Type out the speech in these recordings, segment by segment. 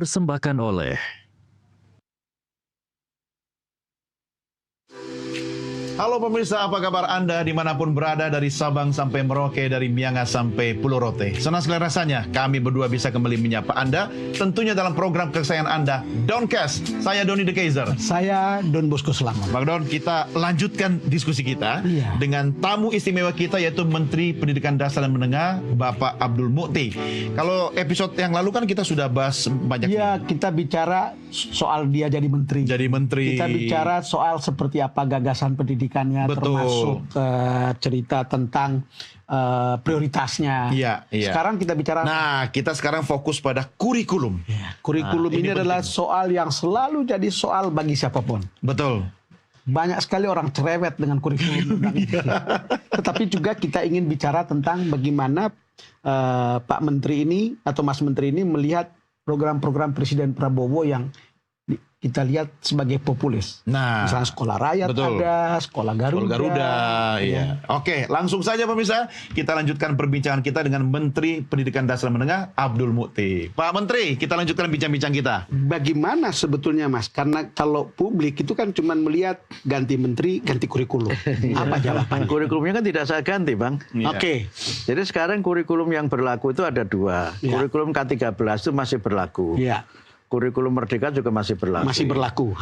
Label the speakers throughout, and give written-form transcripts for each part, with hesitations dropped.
Speaker 1: dipersembahkan oleh
Speaker 2: Halo pemirsa, apa kabar Anda dimanapun berada, dari Sabang sampai Merauke, dari Miangas sampai Pulau Rote. Senang sekali rasanya kami berdua bisa kembali menyapa Anda, tentunya dalam program kesayangan Anda, Doncast. Saya Doni The Kaiser.
Speaker 3: Saya Don Bosco Selamat.
Speaker 2: Bang Don, kita lanjutkan diskusi kita dengan tamu istimewa kita, yaitu Menteri Pendidikan Dasar dan Menengah, Bapak Abdul Mukti. Kalau episode yang lalu kan kita sudah bahas banyak.
Speaker 3: Ya, kita bicara soal dia jadi menteri.
Speaker 2: Jadi menteri.
Speaker 3: Kita bicara soal seperti apa gagasan pendidikannya, termasuk cerita tentang prioritasnya.
Speaker 2: Iya.
Speaker 3: Sekarang kita bicara.
Speaker 2: Nah, kita sekarang fokus pada kurikulum.
Speaker 3: Ya, kurikulum ini adalah soal yang selalu jadi soal bagi siapapun.
Speaker 2: Betul.
Speaker 3: Banyak sekali orang cerewet dengan kurikulum. Tetapi juga kita ingin bicara tentang bagaimana Pak Menteri ini atau Mas Menteri ini melihat program-program Presiden Prabowo yang kita lihat sebagai populis.
Speaker 2: Nah,
Speaker 3: misalnya sekolah rakyat
Speaker 2: betul.
Speaker 3: ada, sekolah Garuda.
Speaker 2: Iya. Oke, langsung saja pemirsa, kita lanjutkan perbincangan kita dengan Menteri Pendidikan Dasar dan Menengah, Abdul Mukti. Pak Menteri, kita lanjutkan bincang-bincang kita.
Speaker 3: Bagaimana sebetulnya, Mas? Karena kalau publik itu kan cuma melihat ganti menteri, ganti kurikulum. Apa jawabannya?
Speaker 4: Kurikulumnya kan tidak saya ganti, Bang.
Speaker 2: Iya.
Speaker 3: Oke.
Speaker 4: Jadi sekarang kurikulum yang berlaku itu ada dua.
Speaker 3: Iya.
Speaker 4: Kurikulum K13 itu masih berlaku.
Speaker 3: Iya.
Speaker 4: Kurikulum Merdeka juga masih berlaku.
Speaker 3: Masih berlaku.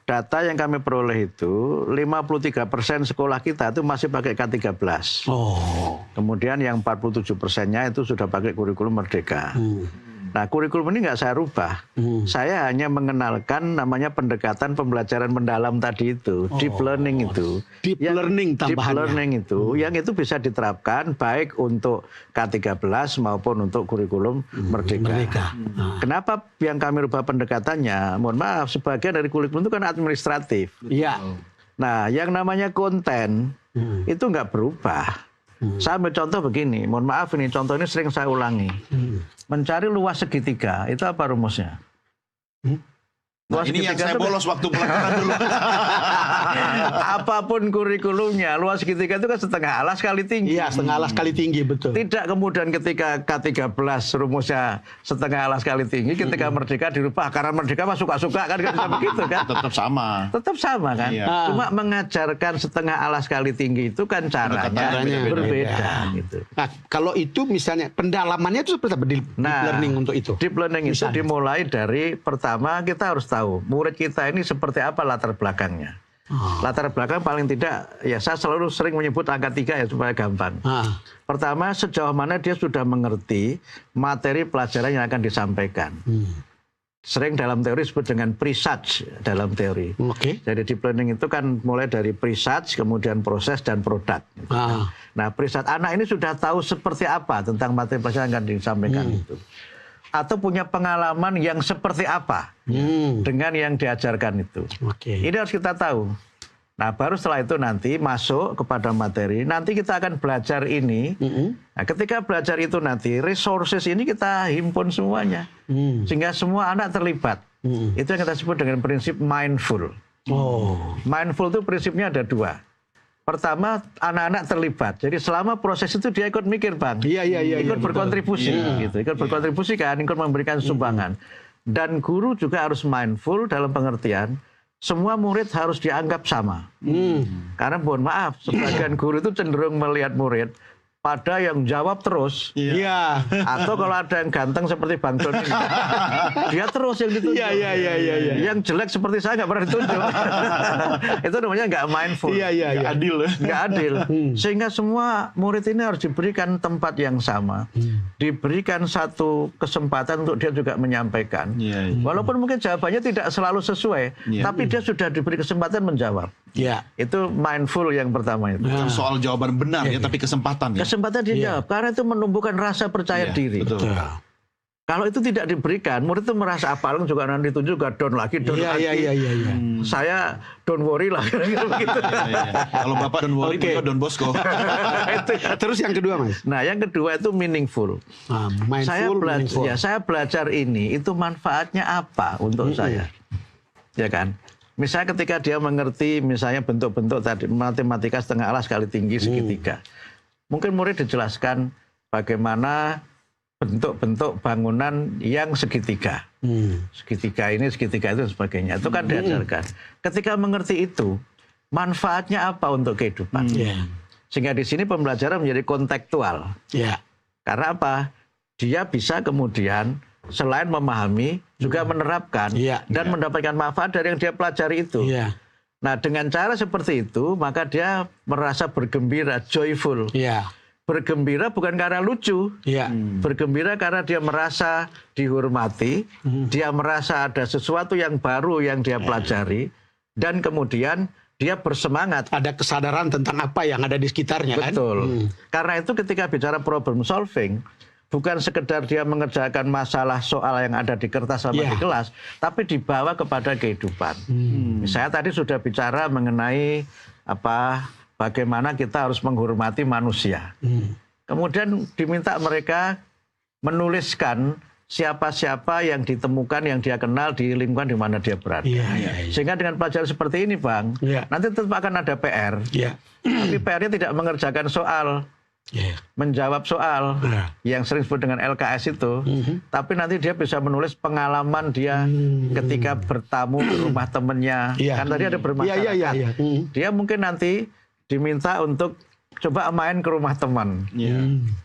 Speaker 4: Data yang kami peroleh itu 53% sekolah kita itu masih pakai K13.
Speaker 3: Oh.
Speaker 4: Kemudian yang 47%-nya itu sudah pakai kurikulum Merdeka. Nah, kurikulum ini nggak saya rubah. Saya hanya mengenalkan namanya pendekatan pembelajaran mendalam tadi itu, deep learning itu.
Speaker 3: Deep learning tambahannya.
Speaker 4: Deep learning itu, yang itu bisa diterapkan baik untuk K13 maupun untuk kurikulum Merdeka. Kenapa yang kami rubah pendekatannya? Mohon maaf, sebagian dari kurikulum itu kan administratif.
Speaker 3: Iya.
Speaker 4: Nah, yang namanya konten itu nggak berubah. Saya ambil contoh begini, mohon maaf ini contoh ini sering saya ulangi. Mencari luas segitiga, itu apa rumusnya?
Speaker 2: Nah, ini yang saya bolos waktu pelaksanaan dulu.
Speaker 4: Apapun kurikulumnya, luas segitiga itu kan setengah alas kali tinggi.
Speaker 3: Iya, setengah alas kali tinggi, betul.
Speaker 4: Tidak kemudian ketika K13 rumusnya setengah alas kali tinggi, ketika Merdeka dirubah, karena Merdeka mah suka-suka kan, bisa begitu kan?
Speaker 2: Tetap sama.
Speaker 4: Tetap sama kan?
Speaker 2: Iya.
Speaker 4: Cuma mengajarkan setengah alas kali tinggi itu kan caranya berbeda. Gitu.
Speaker 3: Nah, kalau itu misalnya pendalamannya itu seperti apa? Deep learning untuk itu?
Speaker 4: Deep learning itu dimulai dari pertama kita harus tahu murid kita ini seperti apa latar belakangnya. Latar belakang paling tidak, ya saya selalu sering menyebut angka 3 ya supaya gampang. Pertama, sejauh mana dia sudah mengerti materi pelajaran yang akan disampaikan. Sering dalam teori disebut dengan pre-such dalam teori. Jadi deep learning itu kan mulai dari pre-such, kemudian proses dan produk. Gitu. Nah, pre-such anak ini sudah tahu seperti apa tentang materi pelajaran yang akan disampaikan itu. Atau punya pengalaman yang seperti apa dengan yang diajarkan itu. Ini harus kita tahu. Nah, baru setelah itu nanti masuk kepada materi. Nanti kita akan belajar ini. Nah, ketika belajar itu nanti, resources ini kita himpun semuanya. Sehingga semua anak terlibat. Itu yang kita sebut dengan prinsip mindful. Mindful itu prinsipnya ada dua. Pertama, anak-anak terlibat. Jadi selama proses itu dia ikut mikir, Bang. Ikut berkontribusi. Gitu. Ikut berkontribusi kan, ikut memberikan sumbangan. Dan guru juga harus mindful dalam pengertian, semua murid harus dianggap sama. Karena mohon maaf, sebagian guru itu cenderung melihat murid pada yang jawab terus. Atau kalau ada yang ganteng seperti Bang Don ini, dia terus yang ditunjuk. Yang jelek seperti saya nggak pernah ditunjuk. Itu namanya nggak mindful.
Speaker 2: Nggak adil.
Speaker 4: Nggak adil. Sehingga semua murid ini harus diberikan tempat yang sama. Diberikan satu kesempatan untuk dia juga menyampaikan. Walaupun mungkin jawabannya tidak selalu sesuai, tapi dia sudah diberi kesempatan menjawab. Itu mindful yang pertama itu.
Speaker 2: Bukan soal jawaban benar ya, tapi kesempatan ya.
Speaker 4: Kesempatan dia jawab, karena itu menumbuhkan rasa percaya diri.
Speaker 2: Betul.
Speaker 4: Kalau itu tidak diberikan, murid itu merasa apalagi juga nanti ditunjuk juga down lagi. Saya don't worry lah. Gitu.
Speaker 2: Kalau Bapak don't worry, beliau Don Bosco.
Speaker 3: Terus yang kedua, Mas?
Speaker 4: Nah, yang kedua itu meaningful. Saya belajar ini, itu manfaatnya apa untuk saya? Ya kan? Misalnya ketika dia mengerti misalnya bentuk-bentuk tadi, matematika setengah alas kali tinggi segitiga. Mungkin murid dijelaskan bagaimana bentuk-bentuk bangunan yang segitiga. Segitiga ini, segitiga itu, dan sebagainya. Itu kan diajarkan. Ketika mengerti itu, manfaatnya apa untuk kehidupan? Sehingga di sini pembelajaran menjadi kontekstual. Karena apa? Dia bisa kemudian selain memahami, juga menerapkan dan mendapatkan manfaat dari yang dia pelajari itu. Nah, dengan cara seperti itu, maka dia merasa bergembira, joyful. Bergembira bukan karena lucu, bergembira karena dia merasa dihormati, dia merasa ada sesuatu yang baru yang dia pelajari, dan kemudian dia bersemangat.
Speaker 3: Ada kesadaran tentang apa yang ada di sekitarnya.
Speaker 4: Betul. Karena itu ketika bicara problem solving, bukan sekedar dia mengerjakan masalah soal yang ada di kertas sama di kelas, tapi dibawa kepada kehidupan. Saya tadi sudah bicara mengenai bagaimana kita harus menghormati manusia. Kemudian diminta mereka menuliskan siapa-siapa yang ditemukan, yang dia kenal di lingkungan di mana dia berada. Sehingga dengan pelajaran seperti ini, Bang, nanti tetap akan ada PR. Tapi PR-nya tidak mengerjakan soal, menjawab soal yang sering disebut dengan LKS itu, tapi nanti dia bisa menulis pengalaman dia ketika bertamu ke rumah temannya. Kan tadi ada bermasyarakat. Dia mungkin nanti diminta untuk coba main ke rumah teman.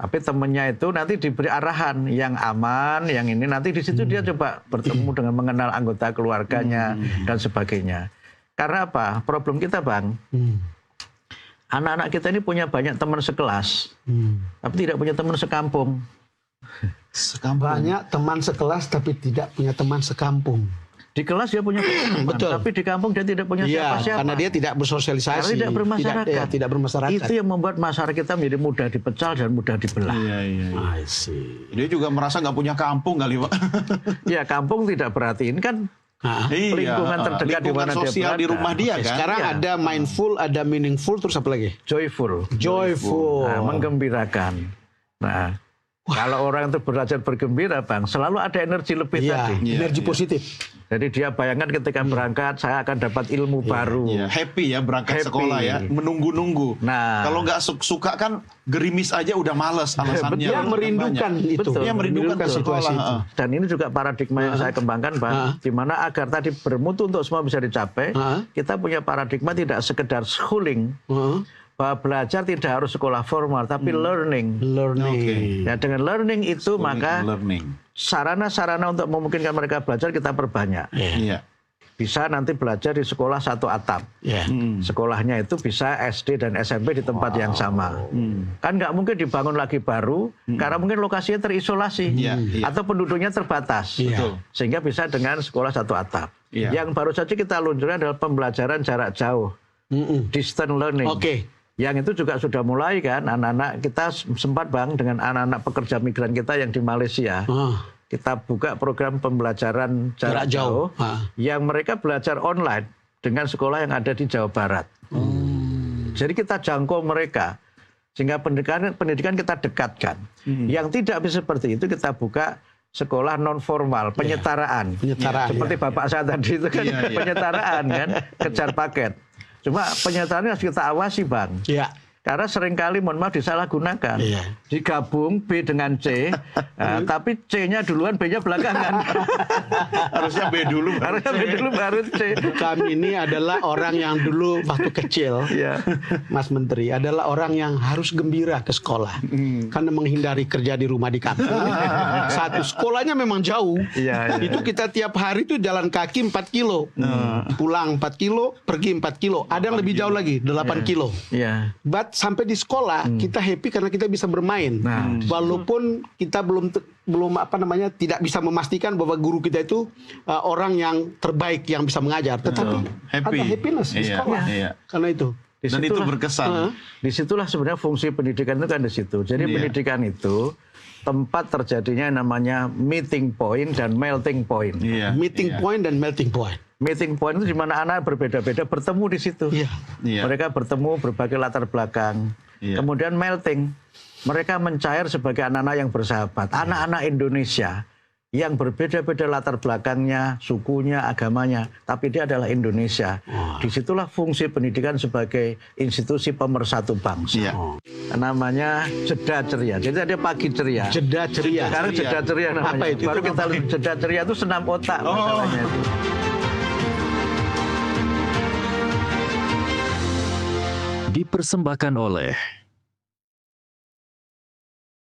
Speaker 4: Tapi temannya itu nanti diberi arahan yang aman, yang ini nanti di situ dia coba bertemu dengan mengenal anggota keluarganya dan sebagainya. Karena apa? Problem kita, Bang, anak-anak kita ini punya banyak teman sekelas, tapi tidak punya teman sekampung.
Speaker 3: Banyak teman sekelas tapi tidak punya teman sekampung.
Speaker 4: Di kelas dia punya teman, tapi di kampung dia tidak punya siapa-siapa.
Speaker 3: Karena dia tidak bersosialisasi.
Speaker 4: Karena tidak bermasyarakat.
Speaker 3: Tidak bermasyarakat.
Speaker 4: Itu yang membuat masyarakat kita menjadi mudah dipecal dan mudah dibelah.
Speaker 3: I see.
Speaker 2: Dia juga merasa nggak punya kampung kali, Pak.
Speaker 4: Ya, kampung tidak perhatiin kan lingkungan terdekat di mana dia berada.
Speaker 2: Di rumah dia kan.
Speaker 3: Sekarang ada mindful, ada meaningful, terus apa lagi?
Speaker 4: Joyful.
Speaker 3: Joyful.
Speaker 4: Nah, menggembirakan. Nah, kalau orang itu belajar bergembira, Bang, selalu ada energi lebih tadi.
Speaker 3: Energi positif.
Speaker 4: Jadi dia bayangkan ketika berangkat, saya akan dapat ilmu baru.
Speaker 2: Happy ya berangkat sekolah ya, menunggu-nunggu.
Speaker 4: Nah,
Speaker 2: kalau nggak suka kan gerimis aja udah males alasannya.
Speaker 3: Dia merindukan itu.
Speaker 4: Betul.
Speaker 2: Dia merindukan situasi itu.
Speaker 4: Dan ini juga paradigma yang saya kembangkan, Bang. Di mana agar tadi bermutu untuk semua bisa dicapai, kita punya paradigma tidak sekedar schooling, bahwa belajar tidak harus sekolah formal, tapi learning. Nah, dengan learning itu maka sarana-sarana untuk memungkinkan mereka belajar kita perbanyak. Bisa nanti belajar di sekolah satu atap. Sekolahnya itu bisa SD dan SMP di tempat yang sama. Kan nggak mungkin dibangun lagi baru, karena mungkin lokasinya terisolasi atau penduduknya terbatas. Sehingga bisa dengan sekolah satu atap. Yang baru saja kita luncurkan adalah pembelajaran jarak jauh, distance learning. Yang itu juga sudah mulai kan, anak-anak kita sempat, Bang, dengan anak-anak pekerja migran kita yang di Malaysia. Kita buka program pembelajaran jarak jauh yang mereka belajar online dengan sekolah yang ada di Jawa Barat. Jadi kita jangkau mereka, sehingga pendidikan kita dekatkan. Yang tidak bisa seperti itu kita buka sekolah non formal, penyetaraan. Seperti Bapak saya tadi itu kan penyetaraan kan, kejar paket. Cuma penyertaannya harus kita awasi, Bang. Karena seringkali, mohon maaf, disalahgunakan. Digabung B dengan C, tapi C-nya duluan, B-nya belakangan.
Speaker 2: Harusnya B dulu.
Speaker 4: Harusnya B dulu baru C.
Speaker 3: Kami ini adalah orang yang dulu waktu kecil, Mas Menteri, adalah orang yang harus gembira ke sekolah. Karena menghindari kerja di rumah di kampung. Satu, sekolahnya memang jauh. Itu kita tiap hari itu jalan kaki 4 kilo. Pulang 4 kilo, pergi 4 kilo. Ada yang lebih jauh lagi, 8 kilo. But sampai di sekolah kita happy karena kita bisa bermain. Walaupun kita belum tidak bisa memastikan bahwa guru kita itu orang yang terbaik yang bisa mengajar, tetapi ada happiness di sekolah. Karena itu.
Speaker 2: Dan itu berkesan.
Speaker 4: Disitulah sebenarnya fungsi pendidikan itu kan di situ. Jadi pendidikan itu tempat terjadinya namanya meeting point dan melting point.
Speaker 3: Meeting point dan melting point.
Speaker 4: Meeting point itu di mana anak berbeda-beda bertemu di situ. Mereka bertemu berbagai latar belakang. Kemudian melting, mereka mencair sebagai anak-anak yang bersahabat. Anak-anak Indonesia yang berbeda-beda latar belakangnya, sukunya, agamanya, tapi dia adalah Indonesia. Disitulah fungsi pendidikan sebagai institusi pemersatu bangsa. Namanya jeda ceria. Jadi ada pagi ceria.
Speaker 3: Jeda ceria.
Speaker 4: Sekarang jeda ceria namanya.
Speaker 3: Apa itu?
Speaker 4: Baru kita lihat jeda ceria itu senam otak masalahnya itu.
Speaker 1: Dipersembahkan oleh